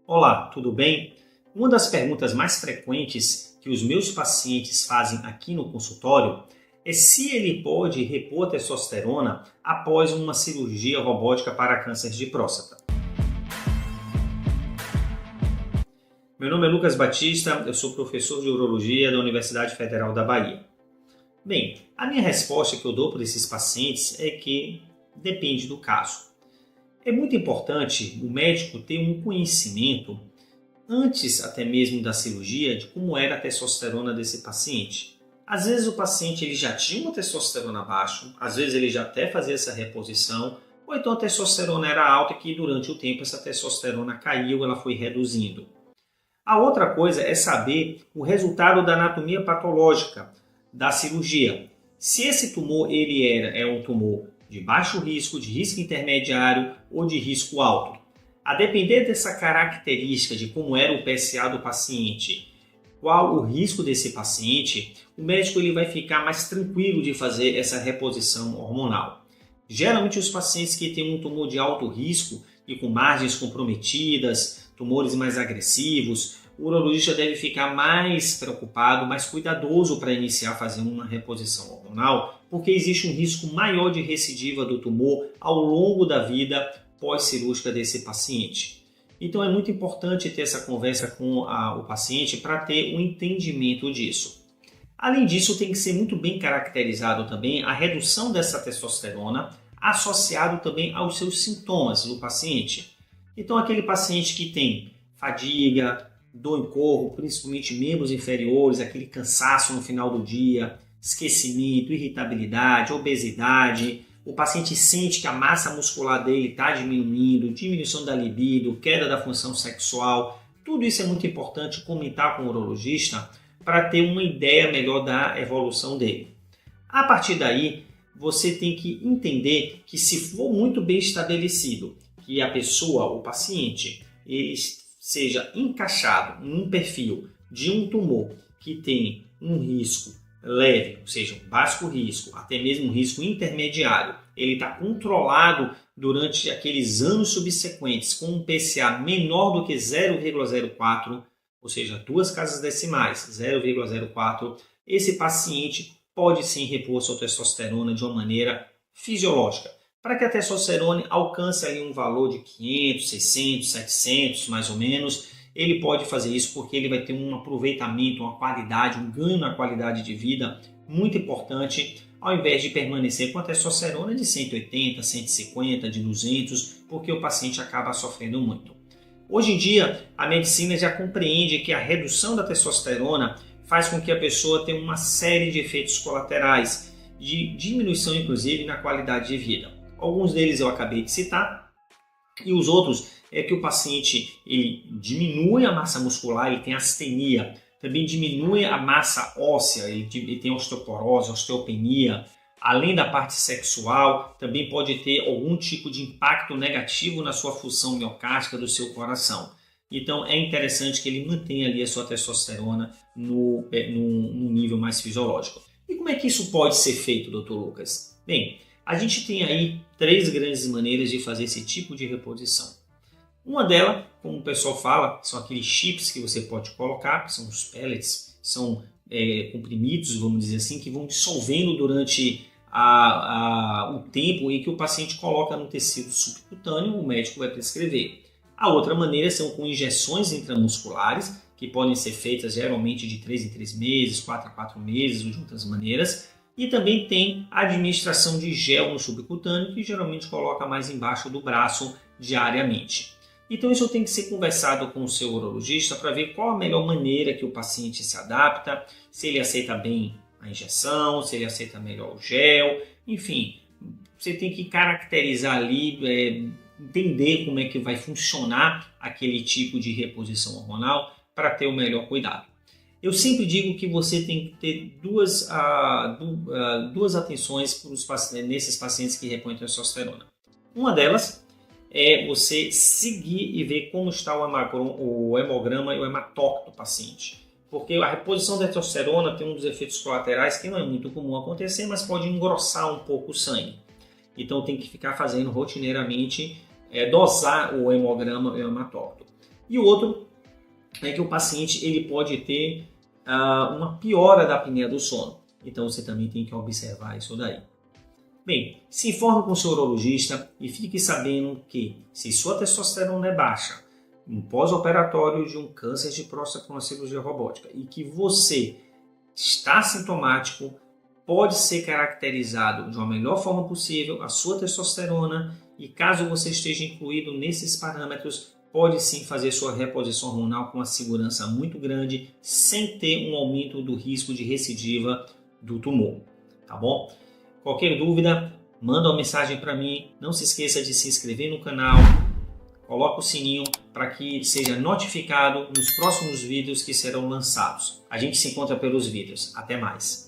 Olá, tudo bem? Uma das perguntas mais frequentes que os meus pacientes fazem aqui no consultório é se ele pode repor a testosterona após uma cirurgia robótica para câncer de próstata. Meu nome é Lucas Batista, eu sou professor de urologia da Universidade Federal da Bahia. Bem, a minha resposta que eu dou para esses pacientes é que depende do caso. É muito importante o médico ter um conhecimento, antes até mesmo da cirurgia, de como era a testosterona desse paciente. Às vezes o paciente ele já tinha uma testosterona baixa, às vezes ele já até fazia essa reposição, ou então a testosterona era alta e que durante o tempo essa testosterona caiu, ela foi reduzindo. A outra coisa é saber o resultado da anatomia patológica da cirurgia. Se esse tumor é um tumor de baixo risco, de risco intermediário ou de risco alto. A depender dessa característica de como era o PSA do paciente, qual o risco desse paciente, o médico ele vai ficar mais tranquilo de fazer essa reposição hormonal. Geralmente os pacientes que têm um tumor de alto risco e com margens comprometidas, tumores mais agressivos, o urologista deve ficar mais preocupado, mais cuidadoso para iniciar a fazer uma reposição hormonal, porque existe um risco maior de recidiva do tumor ao longo da vida pós-cirúrgica desse paciente. Então é muito importante ter essa conversa com o paciente para ter um entendimento disso. Além disso, tem que ser muito bem caracterizado também a redução dessa testosterona associado também aos seus sintomas do paciente. Então aquele paciente que tem fadiga, dor em corpo, principalmente membros inferiores, aquele cansaço no final do dia, esquecimento, irritabilidade, obesidade, o paciente sente que a massa muscular dele está diminuindo, diminuição da libido, queda da função sexual, tudo isso é muito importante comentar com o urologista para ter uma ideia melhor da evolução dele. A partir daí, você tem que entender que se for muito bem estabelecido que a pessoa, o paciente, ele seja encaixado em um perfil de um tumor que tem um risco leve, ou seja, um baixo risco, até mesmo um risco intermediário, ele está controlado durante aqueles anos subsequentes com um PSA menor do que 0,04, ou seja, 2 casas decimais, 0,04, esse paciente pode sim repor sua testosterona de uma maneira fisiológica, para que a testosterona alcance ali um valor de 500, 600, 700 mais ou menos. Ele pode fazer isso porque ele vai ter um aproveitamento, uma qualidade, um ganho na qualidade de vida muito importante, ao invés de permanecer com a testosterona de 180, 150, de 200, porque o paciente acaba sofrendo muito. Hoje em dia, a medicina já compreende que a redução da testosterona faz com que a pessoa tenha uma série de efeitos colaterais, de diminuição inclusive na qualidade de vida. Alguns deles eu acabei de citar, e os outros é que o paciente ele diminui a massa muscular, ele tem astenia, também diminui a massa óssea, ele tem osteoporose, osteopenia, além da parte sexual, também pode ter algum tipo de impacto negativo na sua função miocárdica do seu coração. Então é interessante que ele mantenha ali a sua testosterona no nível mais fisiológico. E como é que isso pode ser feito, Dr. Lucas? Bem, a gente tem aí 3 grandes maneiras de fazer esse tipo de reposição. Uma delas, como o pessoal fala, são aqueles chips que você pode colocar, que são os pellets, são comprimidos, vamos dizer assim, que vão dissolvendo durante o tempo em que o paciente coloca no tecido subcutâneo, o médico vai prescrever. A outra maneira são com injeções intramusculares, que podem ser feitas geralmente de 3 em 3 meses, 4 a 4 meses, ou de outras maneiras. E também tem a administração de gel no subcutâneo, que geralmente coloca mais embaixo do braço diariamente. Então isso tem que ser conversado com o seu urologista para ver qual a melhor maneira que o paciente se adapta, se ele aceita bem a injeção, se ele aceita melhor o gel, enfim, você tem que caracterizar ali, entender como é que vai funcionar aquele tipo de reposição hormonal para ter o melhor cuidado. Eu sempre digo que você tem que ter duas atenções nesses pacientes que repõem testosterona. Uma delas é você seguir e ver como está o hemograma e o hematócrito do paciente. Porque a reposição da testosterona tem um dos efeitos colaterais que não é muito comum acontecer, mas pode engrossar um pouco o sangue. Então tem que ficar fazendo rotineiramente, dosar o hemograma e o hematócrito. E o outro é que o paciente ele pode ter uma piora da apneia do sono. Então você também tem que observar isso daí. Bem, se informe com o seu urologista e fique sabendo que se sua testosterona é baixa, um pós-operatório de um câncer de próstata com uma cirurgia robótica e que você está sintomático, pode ser caracterizado de uma melhor forma possível a sua testosterona e caso você esteja incluído nesses parâmetros, pode sim fazer sua reposição hormonal com uma segurança muito grande, sem ter um aumento do risco de recidiva do tumor, tá bom? Qualquer dúvida, manda uma mensagem para mim. Não se esqueça de se inscrever no canal, coloca o sininho para que seja notificado nos próximos vídeos que serão lançados. A gente se encontra pelos vídeos. Até mais!